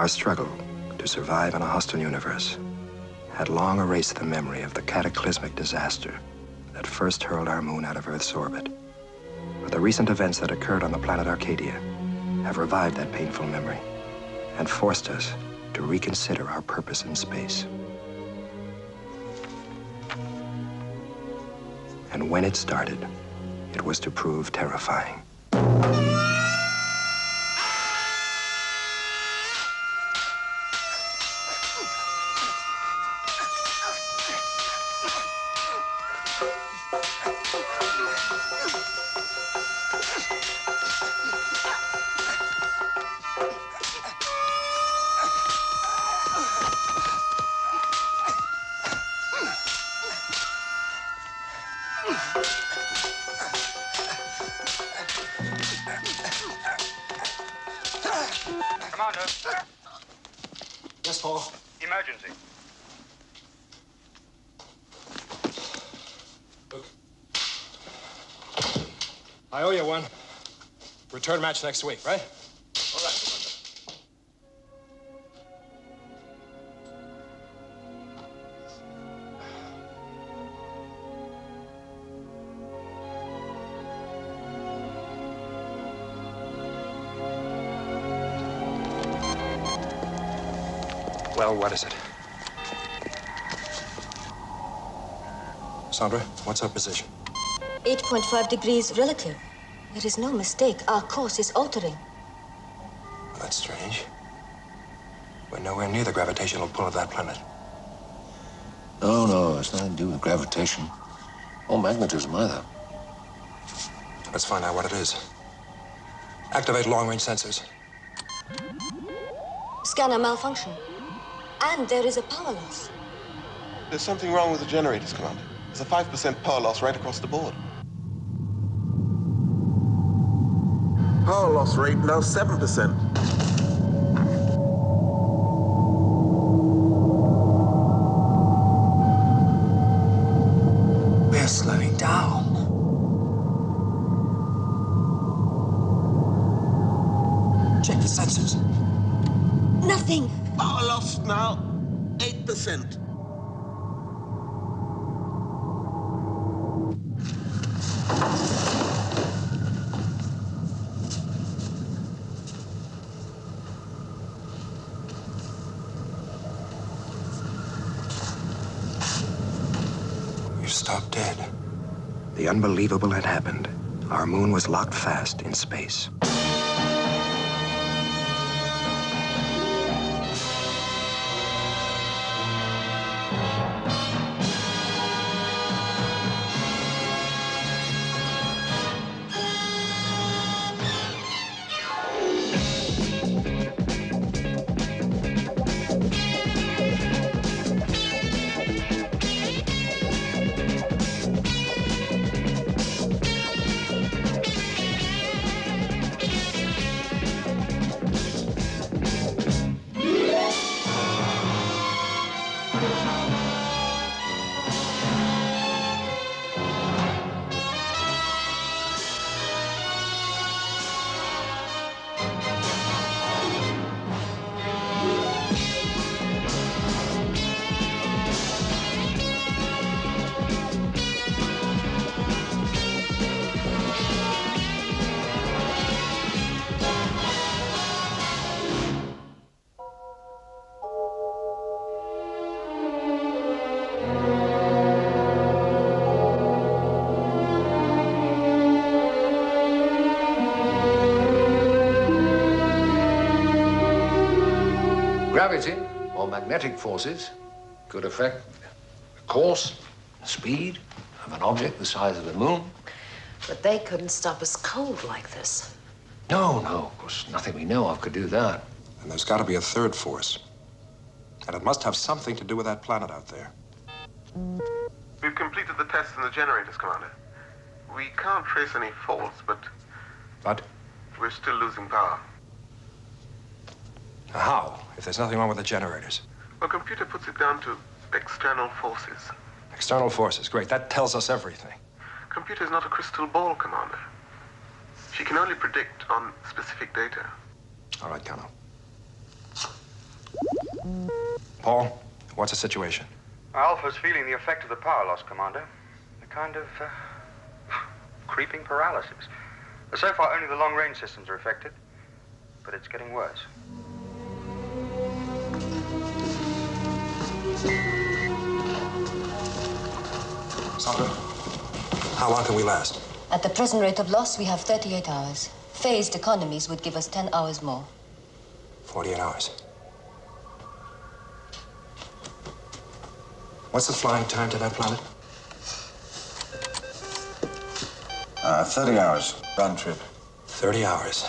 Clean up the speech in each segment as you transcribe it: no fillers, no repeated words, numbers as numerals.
Our struggle to survive in a hostile universe had long erased the memory of the cataclysmic disaster that first hurled our moon out of Earth's orbit. But the recent events that occurred on the planet Arcadia have revived that painful memory and forced us to reconsider our purpose in space. And when it started, it was to prove terrifying. Commander. Yes, Paul? Emergency. Look. I owe you one. Return match next week, right? All right, Commander. Well, what is it? Sandra, what's our position? 8.5 degrees relative. There is no mistake. Our course is altering. Well, that's strange. We're nowhere near the gravitational pull of that planet. No, it's nothing to do with gravitation. Or magnetism, either. Let's find out what it is. Activate long-range sensors. Scanner malfunction. And there is a power loss. There's something wrong with the generators, Commander. There's a 5% power loss right across the board. Power loss rate now 7%. We're slowing down. Check the sensors. Nothing. Power loss now 8%. We've stopped dead. The unbelievable had happened. Our moon was locked fast in space. Gravity, or magnetic forces, could affect the course, the speed of an object the size of the moon. But they couldn't stop us cold like this. No, of course, nothing we know of could do that. And there's got to be a third force. And it must have something to do with that planet out there. We've completed the tests in the generators, Commander. We can't trace any faults, but But we're still losing power. how? If there's nothing wrong with the generators? Well, computer puts it down to external forces. External forces. Great. That tells us everything. Computer's not a crystal ball, Commander. She can only predict on specific data. All right, Cano. Paul, what's the situation? Alpha's feeling the effect of the power loss, Commander. A kind of creeping paralysis. So far, only the long-range systems are affected, but it's getting worse. Sandra, how long can we last? At the present rate of loss, we have 38 hours. Phased economies would give us 10 hours more. 48 hours. What's the flying time to that planet? 30 hours, round trip. 30 hours.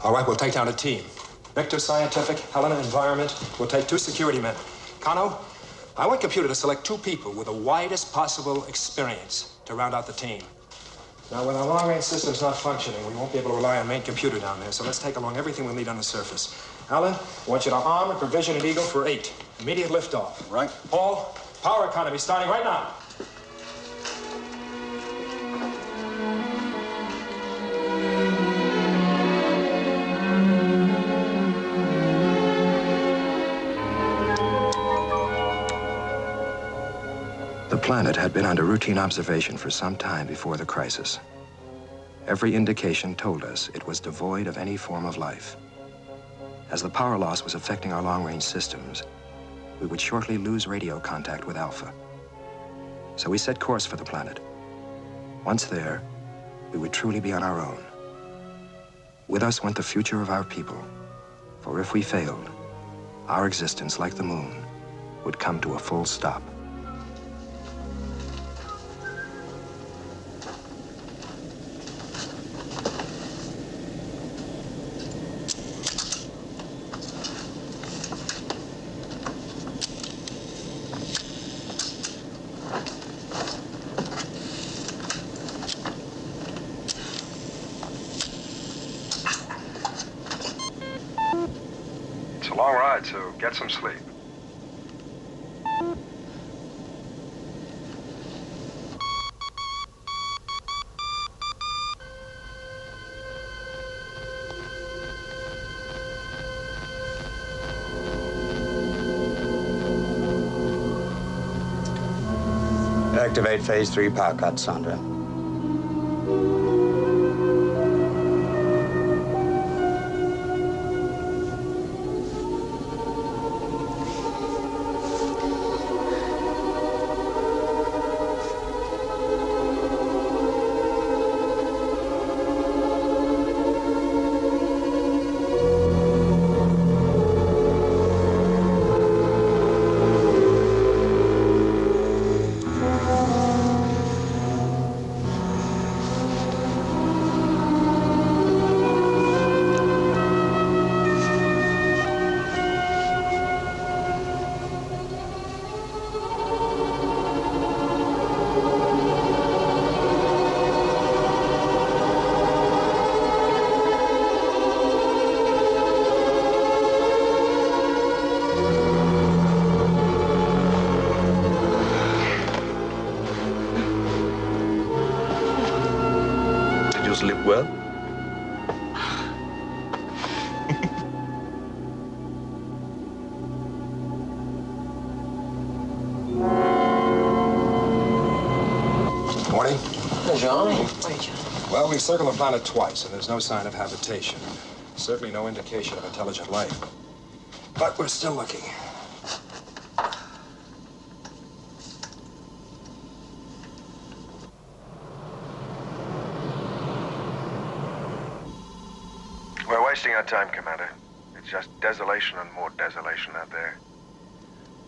All right, we'll take down a team. Victor, scientific, Helena, environment. We'll take 2 security men. Kano, I want computer to select 2 people with the widest possible experience to round out the team. Now, with our long-range systems not functioning, we won't be able to rely on main computer down there, so let's take along everything we'll need on the surface. Alan, I want you to arm and provision an Eagle for 8. Immediate liftoff. Right. Paul, power economy starting right now. The planet had been under routine observation for some time before the crisis. Every indication told us it was devoid of any form of life. As the power loss was affecting our long-range systems, we would shortly lose radio contact with Alpha. So we set course for the planet. Once there, we would truly be on our own. With us went the future of our people, for if we failed, our existence, like the moon, would come to a full stop. It's a long ride, so get some sleep. Activate phase 3 power cut, Sandra. Sleep well? Morning. Hey, John. Hey, John. Well, we've circled the planet twice, and there's no sign of habitation. Certainly no indication of intelligent life. But we're still looking. We're wasting our time, Commander. It's just desolation and more desolation out there.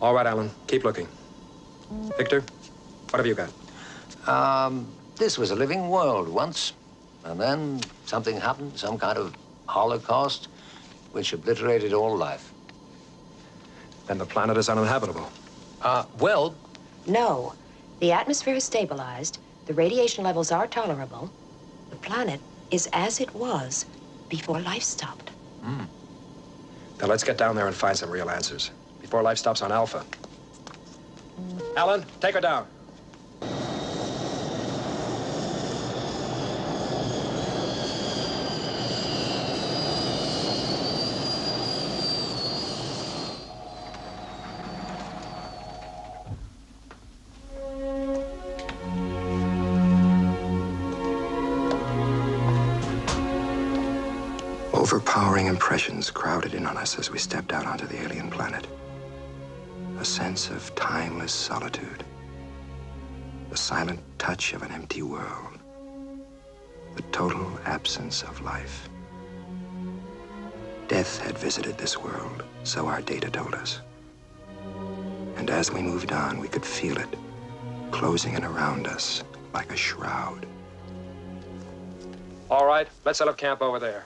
All right, Alan. Keep looking. Victor, what have you got? This was a living world once, and then something happened, some kind of holocaust, which obliterated all life. Then the planet is uninhabitable. Well, No. The atmosphere is stabilized. The radiation levels are tolerable. The planet is as it was before life stopped. Now let's get down there and find some real answers before life stops on Alpha. Alan, take her down. Overpowering impressions crowded in on us as we stepped out onto the alien planet. A sense of timeless solitude. The silent touch of an empty world. The total absence of life. Death had visited this world, so our data told us. And as we moved on, we could feel it, closing in around us like a shroud. All right, let's set up camp over there.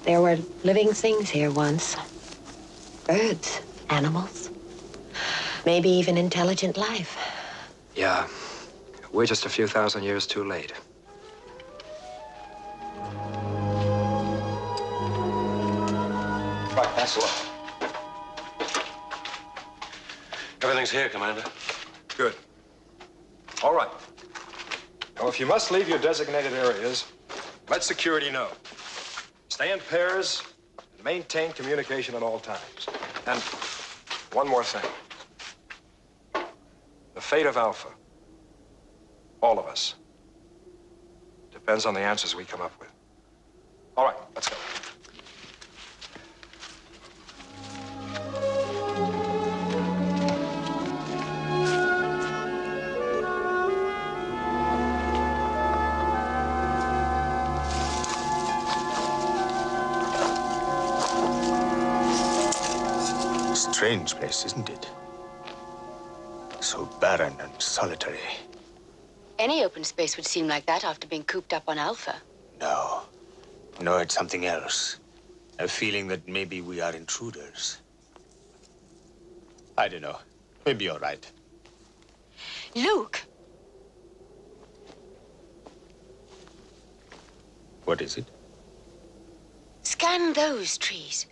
There were living things here once. Birds, animals, maybe even intelligent life. Yeah, we're just a few thousand years too late. Right, that's all. Everything's here, Commander. Good. All right. Now, if you must leave your designated areas, let security know. Stay in pairs and maintain communication at all times. And one more thing. The fate of Alpha, all of us, depends on the answers we come up with. All right, let's go. Strange place, isn't it? So barren and solitary. Any open space would seem like that after being cooped up on Alpha. No. No, it's something else. A feeling that maybe we are intruders. I don't know. Maybe you're right. Luke! What is it? Scan those trees.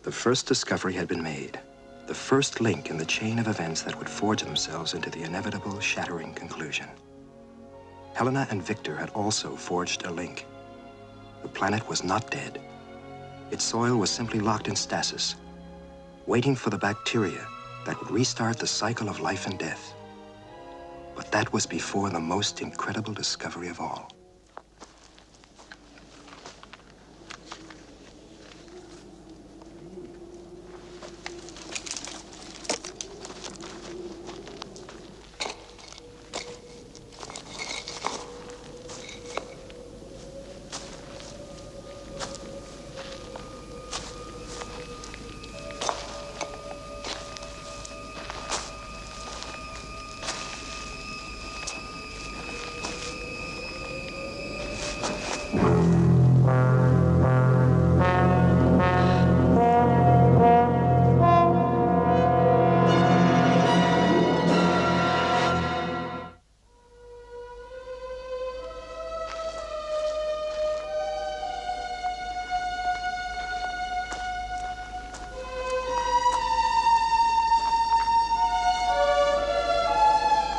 The first discovery had been made. The first link in the chain of events that would forge themselves into the inevitable, shattering conclusion. Helena and Victor had also forged a link. The planet was not dead. Its soil was simply locked in stasis, waiting for the bacteria that would restart the cycle of life and death. But that was before the most incredible discovery of all.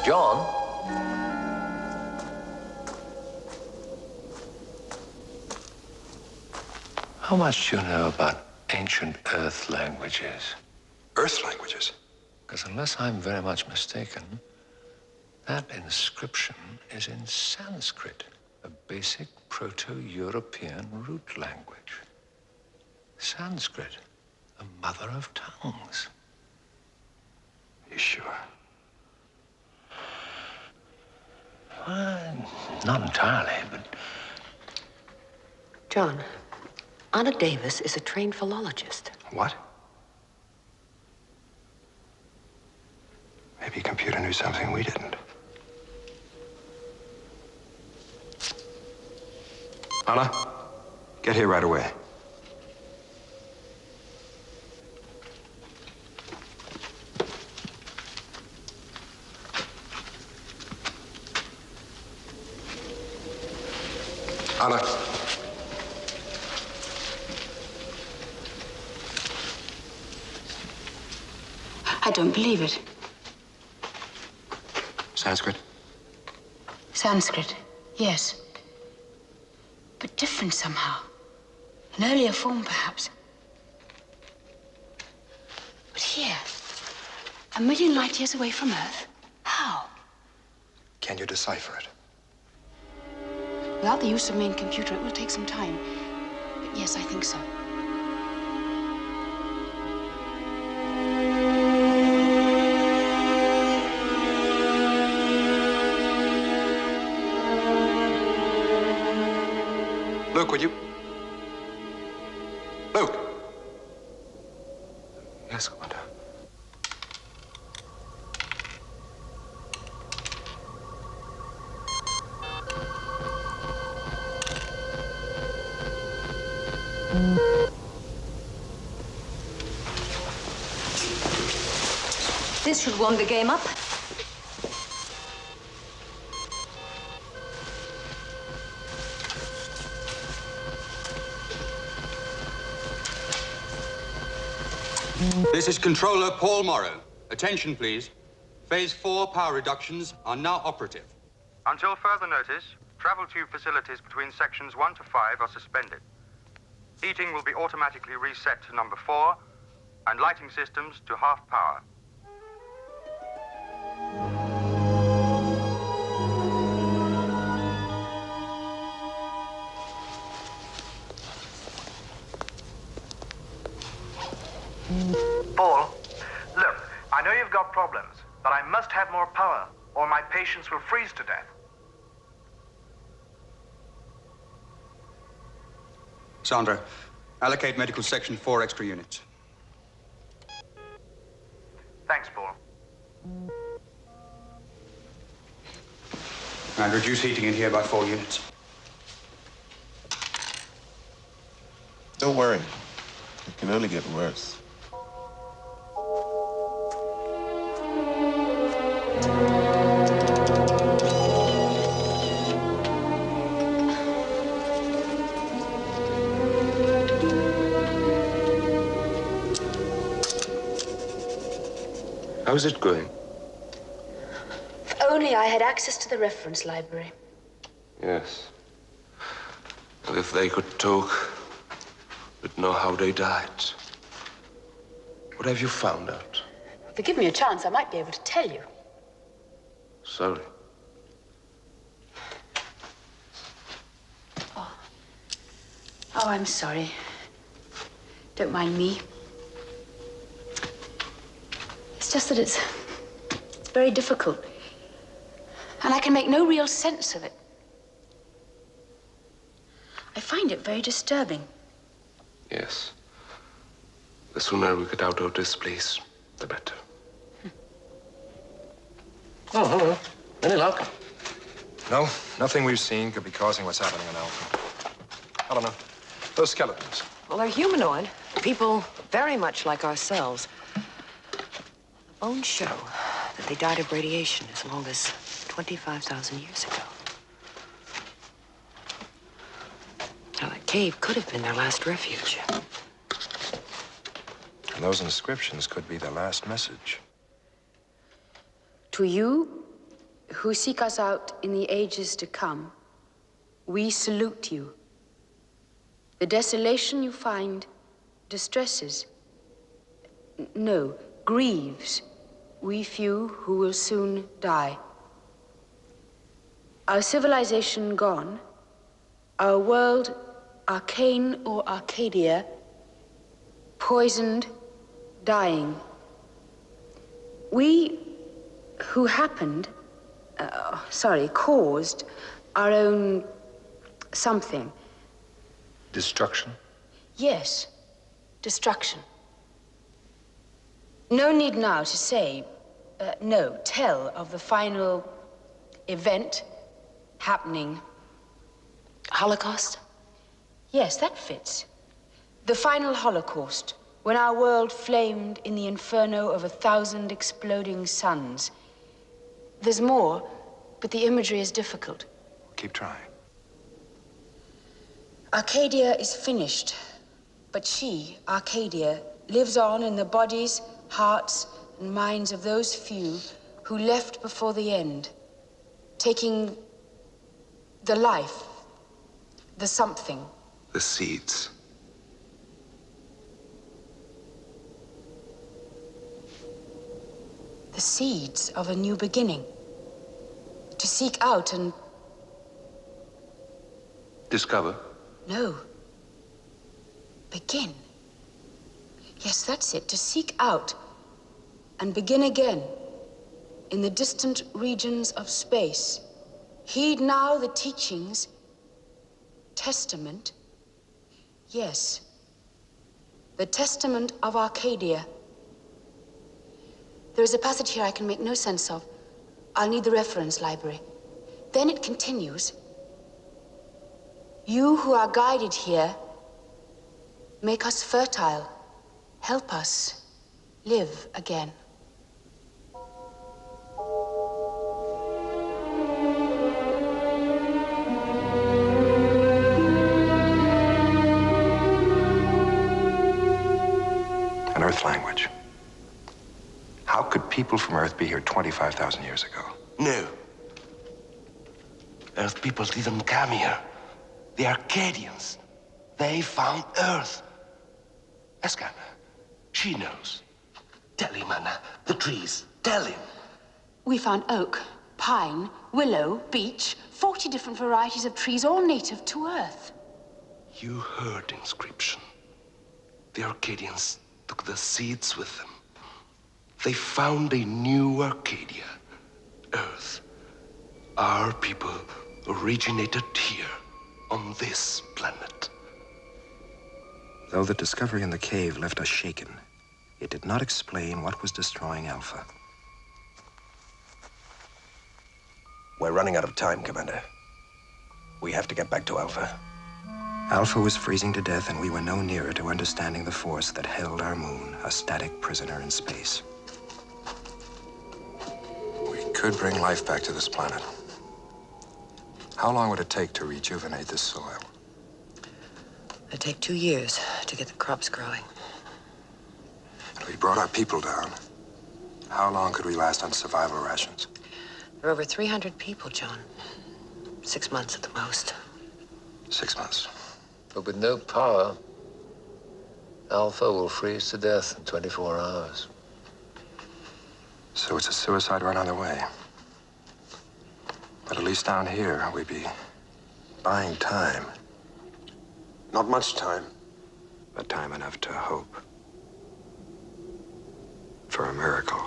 John? How much do you know about ancient Earth languages? Earth languages? Because unless I'm very much mistaken, that inscription is in Sanskrit, a basic Proto-European root language. Sanskrit, the mother of tongues. You sure? Not entirely, but... John, Anna Davis is a trained philologist. What? Maybe computer knew something we didn't. Anna, get here right away. Anna. I don't believe it. Sanskrit? Sanskrit, yes. But different somehow. An earlier form, perhaps. But here, a million light years away from Earth, Can you decipher it? Without the use of main computer, it will take some time. But yes, I think so. Luke, would you? Luke! Yes, Commander. This should warm the game up. This is Controller Paul Morrow. Attention, please. Phase 4 power reductions are now operative. Until further notice, travel tube facilities between sections 1 to 5 are suspended. Heating will be automatically reset to number 4, and lighting systems to half power. Paul, look, I know you've got problems, but I must have more power, or my patients will freeze to death. Sandra, allocate medical section 4 extra units. Thanks, Paul. And reduce heating in here by 4 units. Don't worry. It can only get worse. How's it going? If only I had access to the reference library. Yes. And if they could talk, but know how they died. What have you found out? If you give me a chance, I might be able to tell you. Sorry. Oh, I'm sorry. Don't mind me. It's just that it's very difficult. And I can make no real sense of it. I find it very disturbing. Yes. The sooner we get out of this place, the better. Oh, hello. Any luck? No, nothing we've seen could be causing what's happening in Alpha. I don't know. Those skeletons. Well, they're humanoid. People very much like ourselves. The bones show that they died of radiation as long as 25,000 years ago. Now, that cave could have been their last refuge. And those inscriptions could be their last message. To you who seek us out in the ages to come, we salute you. The desolation you find distresses, no, grieves we few who will soon die. Our civilization gone, our world, arcane or Arcadia, poisoned, dying. We who caused our own something. Destruction? Yes, destruction. No need now to say, tell of the final event happening. Holocaust? Yes, that fits. The final Holocaust, when our world flamed in the inferno of 1,000 exploding suns. There's more, but the imagery is difficult. Keep trying. Arcadia is finished, but she, Arcadia, lives on in the bodies, hearts, and minds of those few who left before the end, taking the life, the something. The seeds. The seeds of a new beginning. To seek out and... Discover? No. Begin. Yes, that's it. To seek out and begin again in the distant regions of space. Heed now the teachings, Testament. Yes, the Testament of Arcadia. There is a passage here I can make no sense of. I'll need the reference library. Then it continues. You who are guided here, make us fertile. Help us live again. An Earth language. How could people from Earth be here 25,000 years ago? No. Earth people didn't come here. The Arcadians. They found Earth. Ask Anna. She knows. Tell him, Anna. The trees. Tell him. We found oak, pine, willow, beech, 40 different varieties of trees, all native to Earth. You heard inscription. The Arcadians took the seeds with them. They found a new Arcadia, Earth. Our people originated here, on this planet. Though the discovery in the cave left us shaken, it did not explain what was destroying Alpha. We're running out of time, Commander. We have to get back to Alpha. Alpha was freezing to death, and we were no nearer to understanding the force that held our moon, a static prisoner in space. We could bring life back to this planet. How long would it take to rejuvenate this soil? It'd take 2 years to get the crops growing. If we brought our people down, how long could we last on survival rations? There are over 300 people, John. 6 months at the most. 6 months. But with no power, Alpha will freeze to death in 24 hours. So it's a suicide run on the way. But at least down here, we'd be buying time. Not much time, but time enough to hope for a miracle.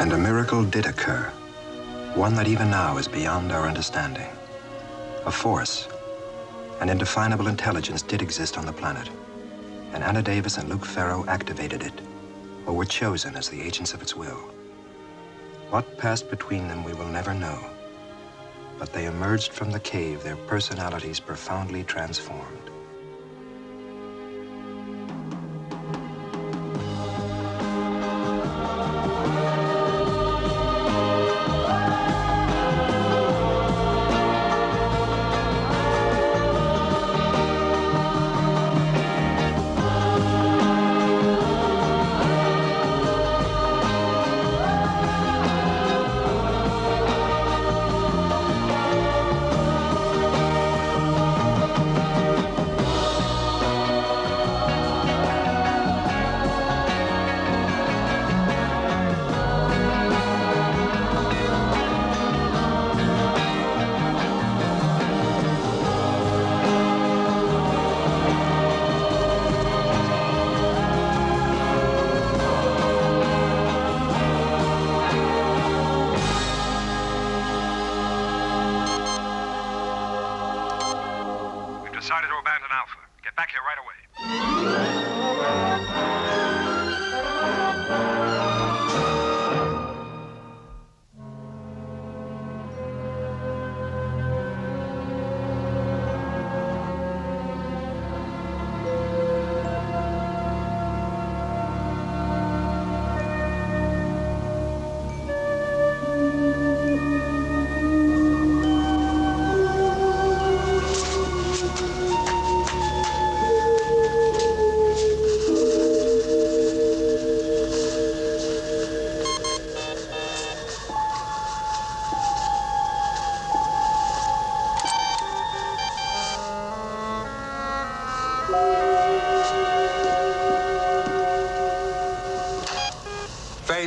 And a miracle did occur, one that even now is beyond our understanding. A force, an indefinable intelligence did exist on the planet, and Anna Davis and Luke Farrow activated it, or were chosen as the agents of its will. What passed between them we will never know, but they emerged from the cave, their personalities profoundly transformed.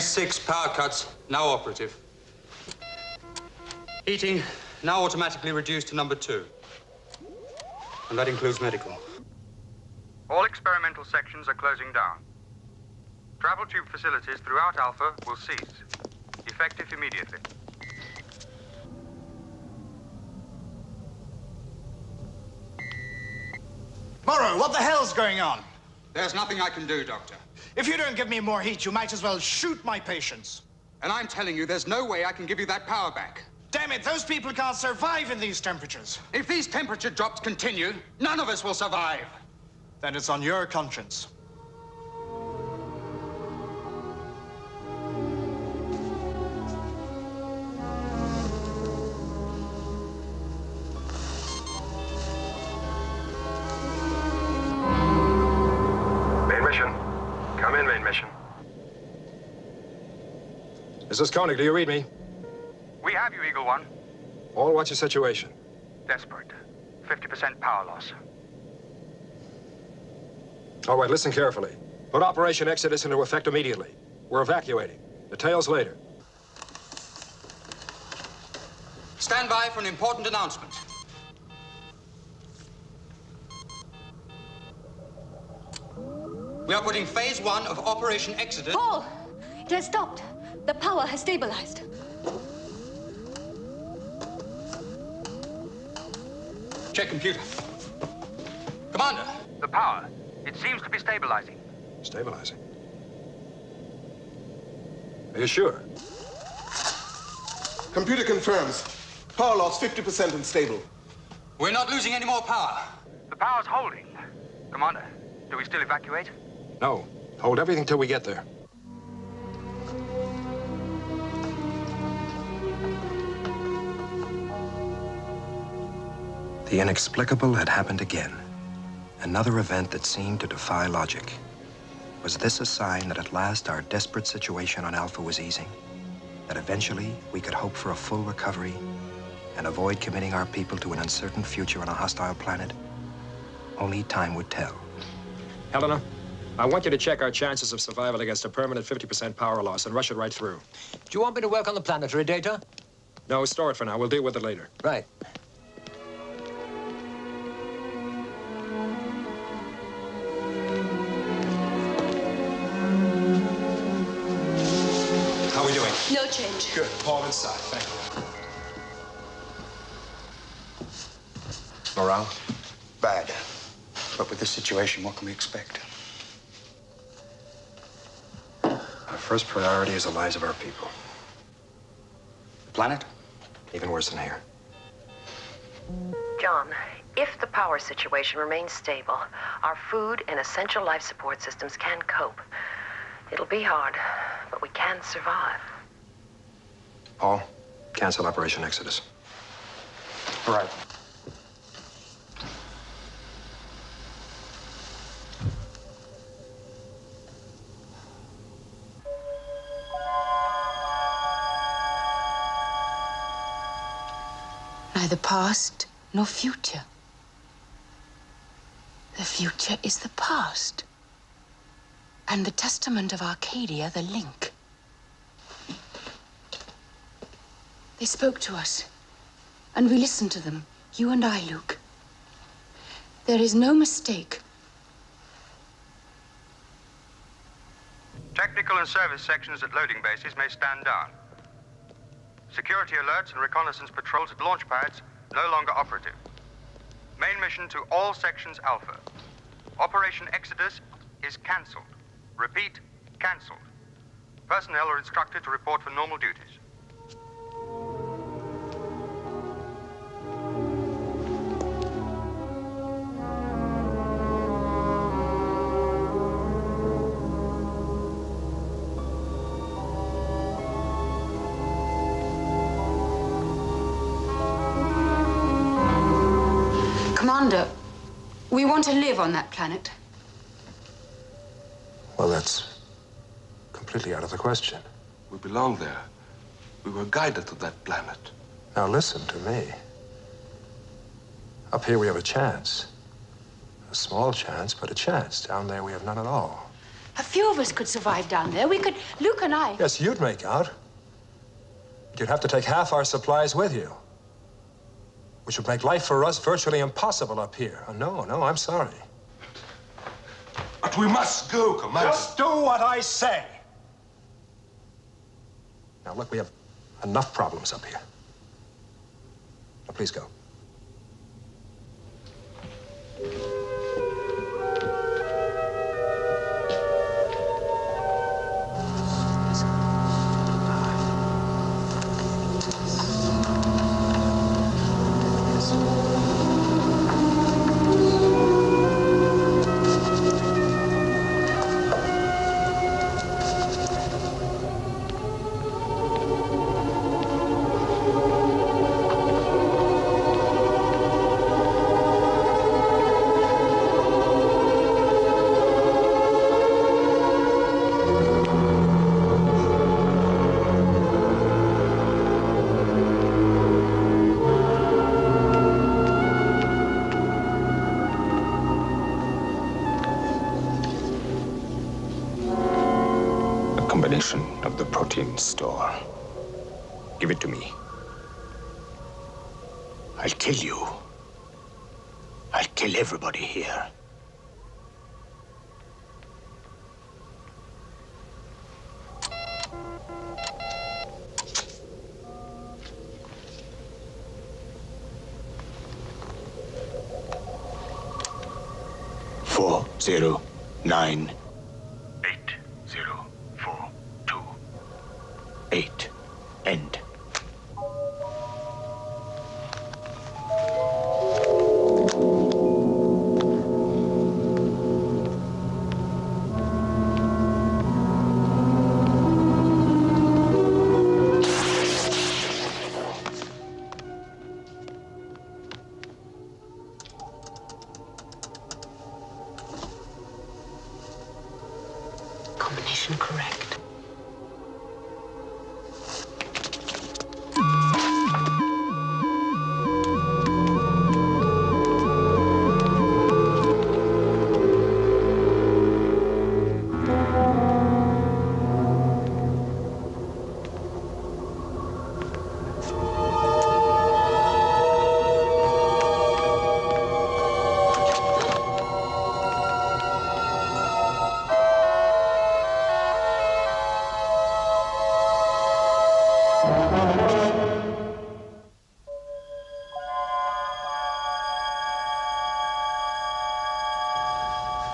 Phase 6 power cuts now operative. Heating now automatically reduced to number 2. And that includes medical. All experimental sections are closing down. Travel tube facilities throughout Alpha will cease. Effective immediately. Morrow, what the hell's going on? There's nothing I can do, Doctor. If you don't give me more heat, you might as well shoot my patients. And I'm telling you, there's no way I can give you that power back. Damn it, those people can't survive in these temperatures. If these temperature drops continue, none of us will survive. Then it's on your conscience. Main mission. Come in, main mission. This is Koenig. Do you read me? We have you, Eagle One. All, what's your situation? Desperate. 50% power loss. All right, listen carefully. Put Operation Exodus into effect immediately. We're evacuating. Details later. Stand by for an important announcement. We are putting Phase 1 of Operation Exodus... Paul! It has stopped. The power has stabilized. Check computer. Commander! The power. It seems to be stabilizing. Stabilizing? Are you sure? Computer confirms. Power loss 50% unstable. We're not losing any more power. The power's holding. Commander, do we still evacuate? No. Hold everything till we get there. The inexplicable had happened again. Another event that seemed to defy logic. Was this a sign that at last our desperate situation on Alpha was easing? That eventually we could hope for a full recovery and avoid committing our people to an uncertain future on a hostile planet? Only time would tell. Helena, I want you to check our chances of survival against a permanent 50% power loss and rush it right through. Do you want me to work on the planetary data? No, store it for now. We'll deal with it later. Right. How are we doing? No change. Good. Paul inside. Thank you. Morale? Bad. But with this situation, what can we expect? Our first priority is the lives of our people. The planet? Even worse than here. John, if the power situation remains stable, our food and essential life support systems can cope. It'll be hard, but we can survive. Paul, cancel Operation Exodus. All right. Neither past nor future. The future is the past. And the testament of Arcadia, the link. They spoke to us, and we listened to them, you and I, Luke. There is no mistake. Technical and service sections at loading bases may stand down. Security alerts and reconnaissance patrols at launch pads no longer operative. Main mission to all sections Alpha. Operation Exodus is cancelled. Repeat, cancelled. Personnel are instructed to report for normal duties. Commander, we want to live on that planet. Well, that's completely out of the question. We belong there. We were guided to that planet. Now listen to me. Up here we have a chance. A small chance, but a chance. Down there we have none at all. A few of us could survive down there. We could, Luke and I. Yes, you'd make out. But you'd have to take half our supplies with you, which would make life for us virtually impossible up here. Oh, no, I'm sorry. But we must go, Commander. Just do what I say. Now, look, we have enough problems up here. Now, please go. Of the protein store. Give it to me. I'll kill you. I'll kill everybody here. Four, 0, 9. 8. End. Combination correct.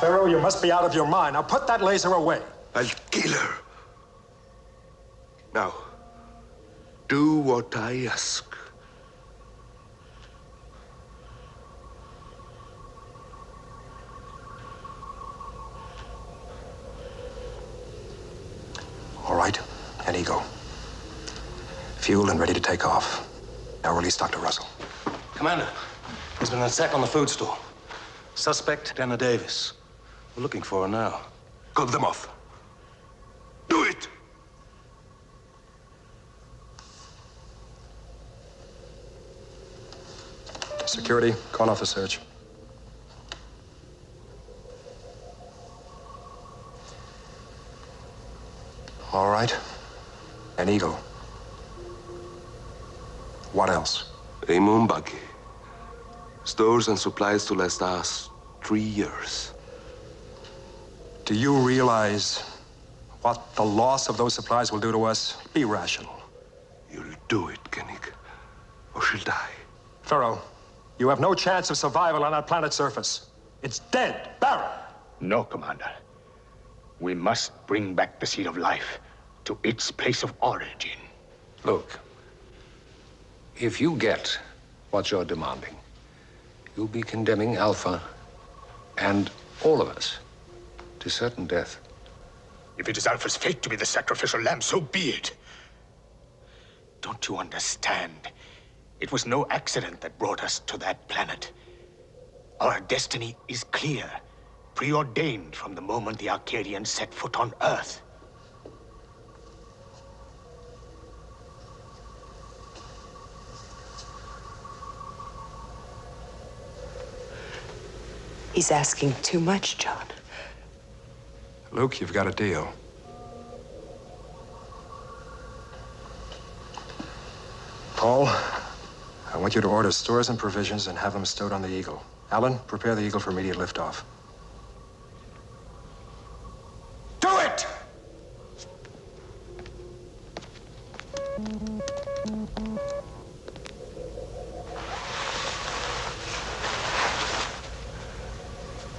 Pharaoh, you must be out of your mind. Now put that laser away. I'll kill her. Now, do what I ask. All right, an ego. Fuel and ready to take off. Now release Dr. Russell. Commander, there's been an attack on the food store. Suspect, Dana Davis. We're looking for her now. Cut them off. Do it! Security, call off a search. All right. An eagle. What else? A moon buggy. Stores and supplies to last us 3 years. Do you realize what the loss of those supplies will do to us? Be rational. You'll do it, Koenig, or she'll die. Pharaoh, you have no chance of survival on that planet's surface. It's dead, barren. No, Commander. We must bring back the seed of life to its place of origin. Look, if you get what you're demanding, you'll be condemning Alpha and all of us to certain death. If it is Alpha's fate to be the sacrificial lamb, so be it. Don't you understand? It was no accident that brought us to that planet. Our destiny is clear, preordained from the moment the Arcadians set foot on Earth. He's asking too much, John. Luke, you've got a deal. Paul, I want you to order stores and provisions and have them stowed on the Eagle. Alan, prepare the Eagle for immediate liftoff. Do it!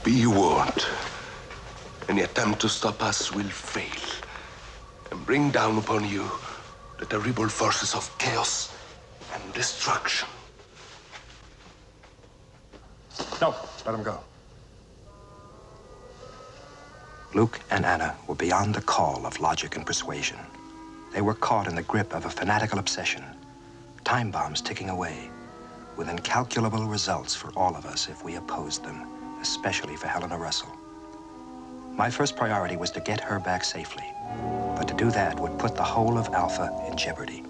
Be warned. Any attempt to stop us will fail and bring down upon you the terrible forces of chaos and destruction. No, let him go. Luke and Anna were beyond the call of logic and persuasion. They were caught in the grip of a fanatical obsession. Time bombs ticking away, with incalculable results for all of us if we opposed them, especially for Helena Russell. My first priority was to get her back safely, but to do that would put the whole of Alpha in jeopardy.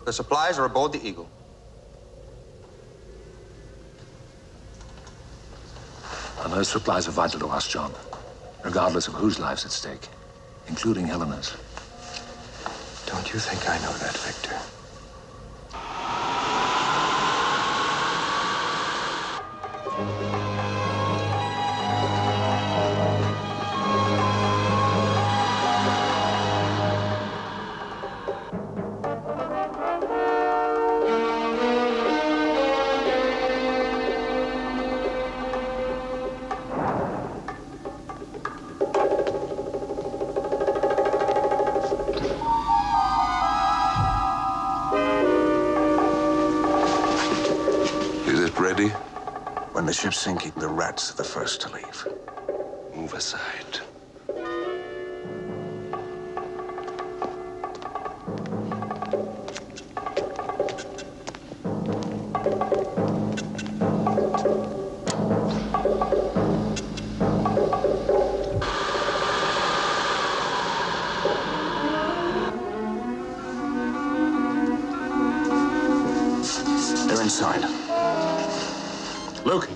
The supplies are aboard the Eagle. And those supplies are vital to us, John, regardless of whose life's at stake, including Helena's. Don't you think I know that, Victor? When the ship's sinking, the rats are the first to leave. Move aside. They're inside. Luke.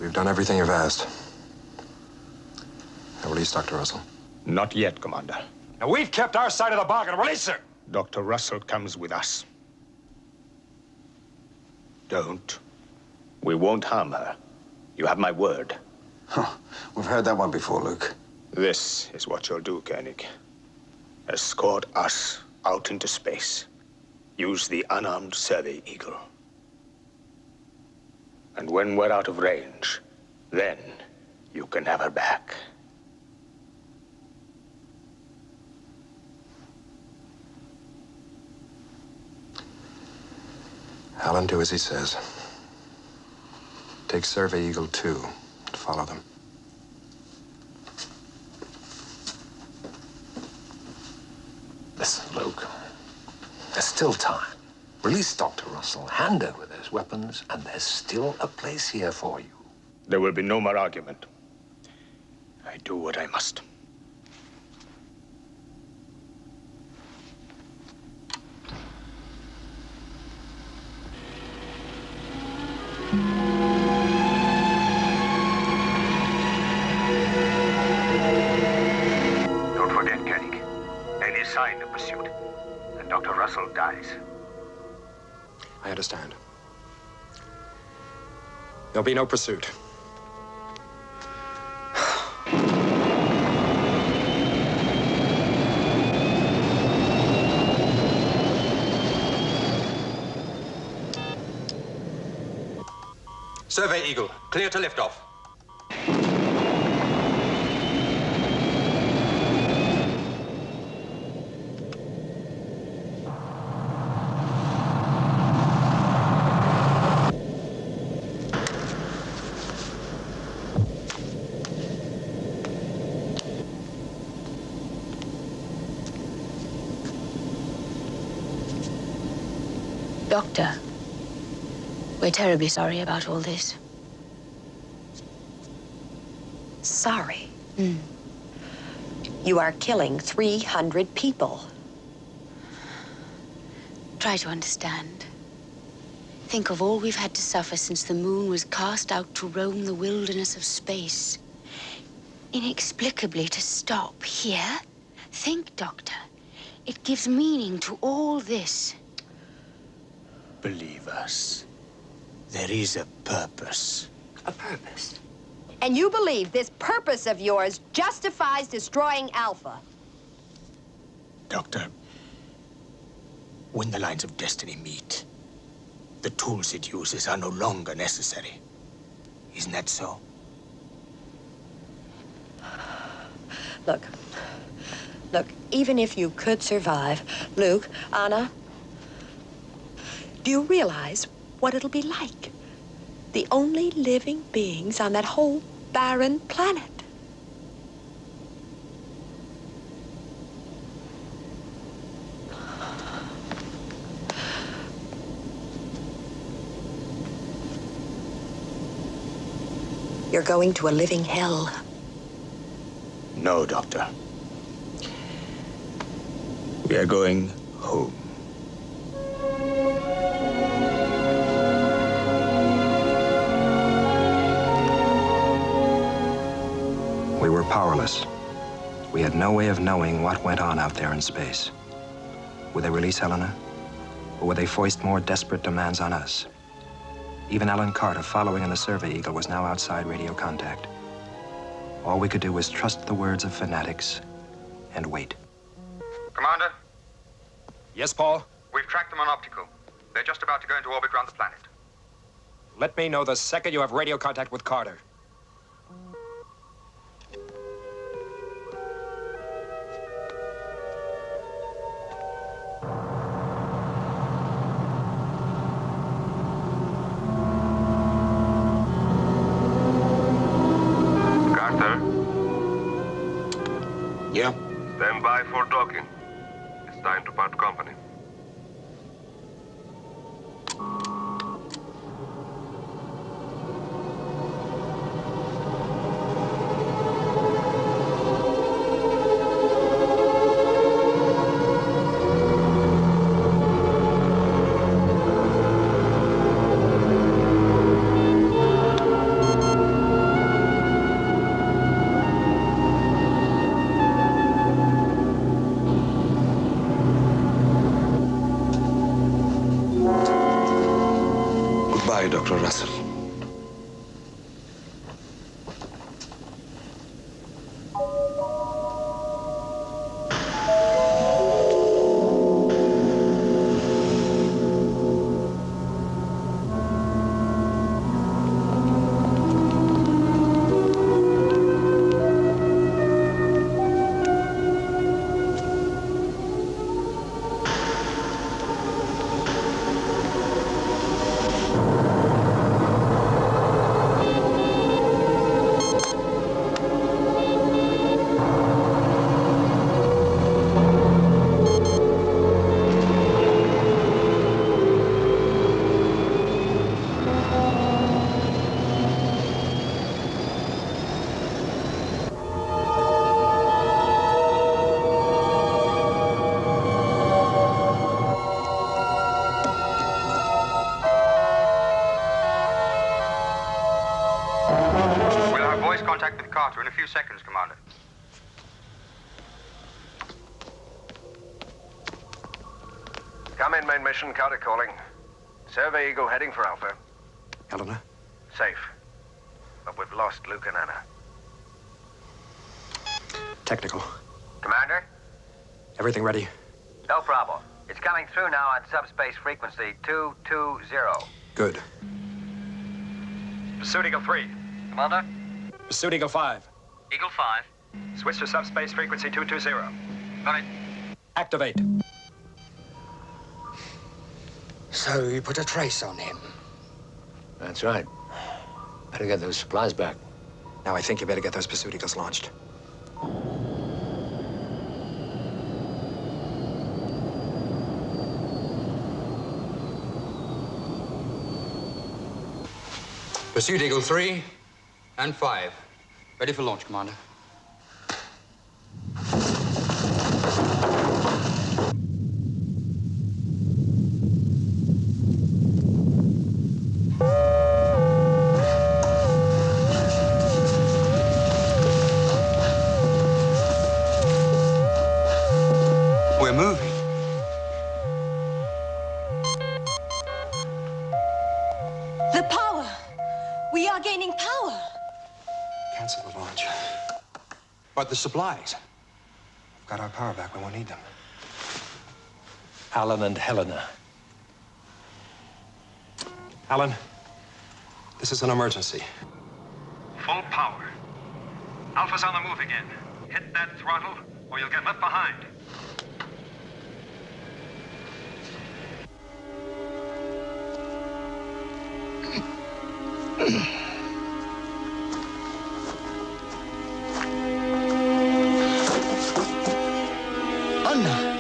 We've done everything you've asked. Now release Dr. Russell. Not yet, Commander. Now, we've kept our side of the bargain. Release her! Dr. Russell comes with us. Don't. We won't harm her. You have my word. Huh. We've heard that one before, Luke. This is what you'll do, Koenig. Escort us out into space. Use the unarmed survey Eagle. And when we're out of range, then you can have her back. Alan, do as he says. Take Survey Eagle 2 and follow them. Listen, Luke, there's still time. Release Dr. Russell, hand over those weapons, and there's still a place here for you. There will be no more argument. I do what I must. Don't forget, Koenig. Any sign of pursuit, and Dr. Russell dies. I understand. There'll be no pursuit. Survey Eagle, clear to liftoff. Doctor, we're terribly sorry about all this. Sorry. You are killing 300 people. Try to understand. Think of all we've had to suffer since the moon was cast out to roam the wilderness of space. Inexplicably to stop here? Think, Doctor. It gives meaning to all this. Believe us. There is a purpose. A purpose? And you believe this purpose of yours justifies destroying Alpha? Doctor, when the lines of destiny meet, the tools it uses are no longer necessary. Isn't that so? Look, even if you could survive, Luke, Anna, do you realize what it'll be like? The only living beings on that whole barren planet. You're going to a living hell. No, Doctor. We are going home. We were powerless. We had no way of knowing what went on out there in space. Would they release Helena? Or would they foist more desperate demands on us? Even Alan Carter, following in the Survey Eagle, was now outside radio contact. All we could do was trust the words of fanatics and wait. Commander? Yes, Paul? We've tracked them on optical. They're just about to go into orbit around the planet. Let me know the second you have radio contact with Carter. Yeah? Stand by for docking. It's time to part company. Goodbye, Dr. Russell. We'll have voice contact with Carter in a few seconds, Commander. Come in, main mission. Carter calling. Survey Eagle heading for Alpha. Helena? Safe. But we've lost Luke and Anna. Technical. Commander? Everything ready? No problem. It's coming through now on subspace frequency 220. Good. Pursuit Eagle 3. Commander? Pursuit Eagle 5. Eagle 5. Switch to subspace frequency 220. Got it. Activate. So you put a trace on him? That's right. Better get those supplies back. Now I think you better get those Pursuit Eagles launched. Pursuit Eagle 3 and 5. Ready for launch, Commander. But the supplies? We've got our power back. We won't need them. Alan and Helena. Alan, this is an emergency. Full power. Alpha's on the move again. Hit that throttle, or you'll get left behind. Anna!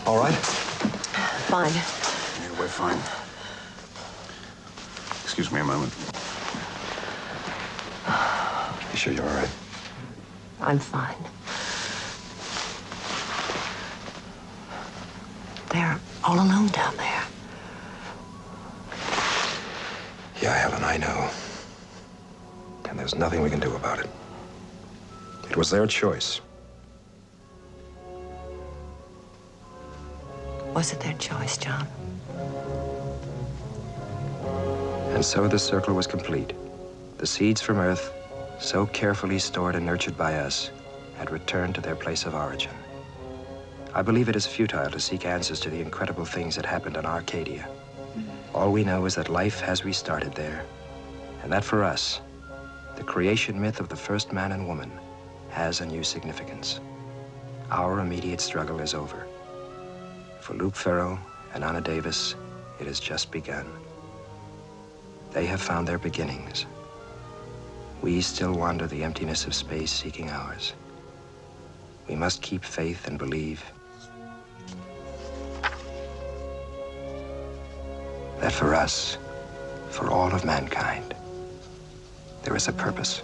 All right? Fine. Yeah, we're fine. Excuse me a moment. You sure you're all right? I'm fine. They're all alone down there. Yeah, Helen, I know. And there's nothing we can do about it. It was their choice. Was it their choice, John? And so the circle was complete. The seeds from Earth, so carefully stored and nurtured by us, had returned to their place of origin. I believe it is futile to seek answers to the incredible things that happened on Arcadia. All we know is that life has restarted there, and that for us, the creation myth of the first man and woman has a new significance. Our immediate struggle is over. For Luke Farrow and Anna Davis, it has just begun. They have found their beginnings. We still wander the emptiness of space seeking ours. We must keep faith and believe that for us, for all of mankind, there is a purpose.